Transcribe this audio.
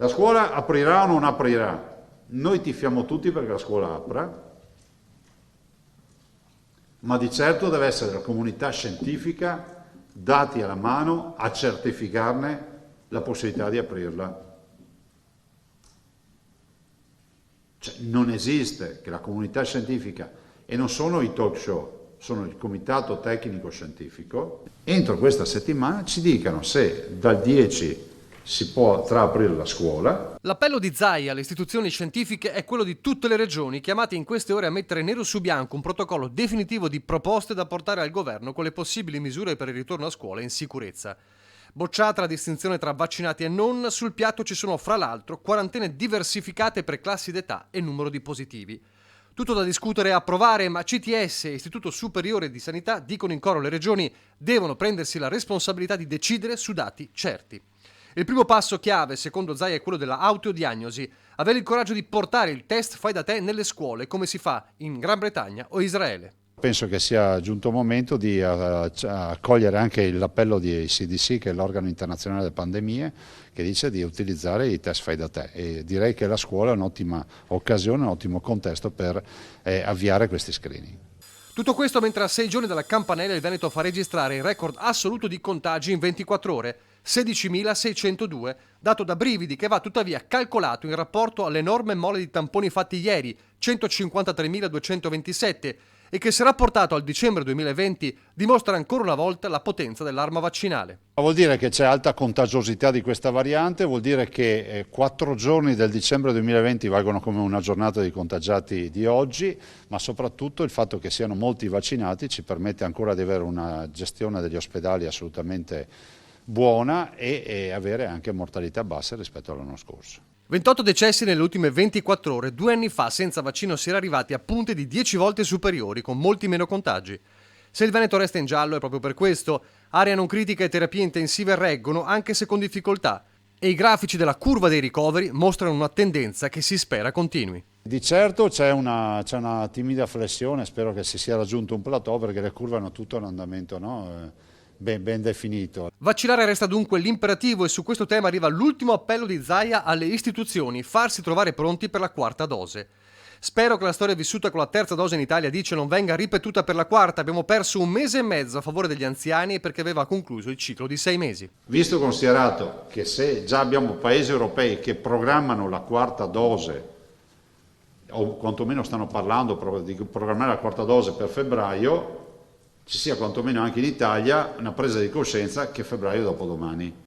La scuola aprirà o non aprirà? Noi tifiamo tutti perché la scuola apra, ma di certo deve essere la comunità scientifica, dati alla mano, a certificarne la possibilità di aprirla. Cioè, non esiste che la comunità scientifica, e non sono i talk show, sono il comitato tecnico scientifico, entro questa settimana ci dicano se dal 10 si potrà aprire la scuola. L'appello di Zaia alle istituzioni scientifiche è quello di tutte le regioni chiamate in queste ore a mettere nero su bianco un protocollo definitivo di proposte da portare al governo con le possibili misure per il ritorno a scuola in sicurezza. Bocciata la distinzione tra vaccinati e non, sul piatto ci sono fra l'altro quarantene diversificate per classi d'età e numero di positivi. Tutto da discutere e approvare, ma CTS e Istituto Superiore di Sanità dicono in coro le regioni devono prendersi la responsabilità di decidere su dati certi. Il primo passo chiave, secondo Zaia, è quello della autodiagnosi, avere il coraggio di portare il test fai da te nelle scuole, come si fa in Gran Bretagna o Israele. Penso che sia giunto il momento di accogliere anche l'appello di CDC, che è l'organo internazionale delle pandemie, che dice di utilizzare i test fai da te, e direi che la scuola è un'ottima occasione, un ottimo contesto per avviare questi screening. Tutto questo mentre a 6 giorni dalla campanella il Veneto fa registrare il record assoluto di contagi in 24 ore, 16.602, dato da brividi che va tuttavia calcolato in rapporto all'enorme mole di tamponi fatti ieri, 153.227, e che se rapportato al dicembre 2020 dimostra ancora una volta la potenza dell'arma vaccinale. Vuol dire che c'è alta contagiosità di questa variante, vuol dire che 4 giorni del dicembre 2020 valgono come una giornata di contagiati di oggi, ma soprattutto il fatto che siano molti vaccinati ci permette ancora di avere una gestione degli ospedali assolutamente buona e avere anche mortalità basse rispetto all'anno scorso. 28 decessi nelle ultime 24 ore, 2 anni fa senza vaccino si era arrivati a punte di 10 volte superiori, con molti meno contagi. Se il Veneto resta in giallo è proprio per questo, area non critica e terapie intensive reggono anche se con difficoltà, e i grafici della curva dei ricoveri mostrano una tendenza che si spera continui. Di certo c'è una timida flessione, spero che si sia raggiunto un plateau perché le curve hanno tutto un andamento ben definito. Vaccinare resta dunque l'imperativo e su questo tema arriva l'ultimo appello di Zaia alle istituzioni, farsi trovare pronti per la quarta dose. Spero che la storia vissuta con la terza dose in Italia, dice, non venga ripetuta per la quarta. Abbiamo perso 1 mese e mezzo a favore degli anziani perché aveva concluso il ciclo di 6 mesi. Visto considerato che se già abbiamo paesi europei che programmano la quarta dose, o quantomeno stanno parlando di programmare la quarta dose per febbraio, ci sia quantomeno anche in Italia una presa di coscienza che febbraio è dopodomani.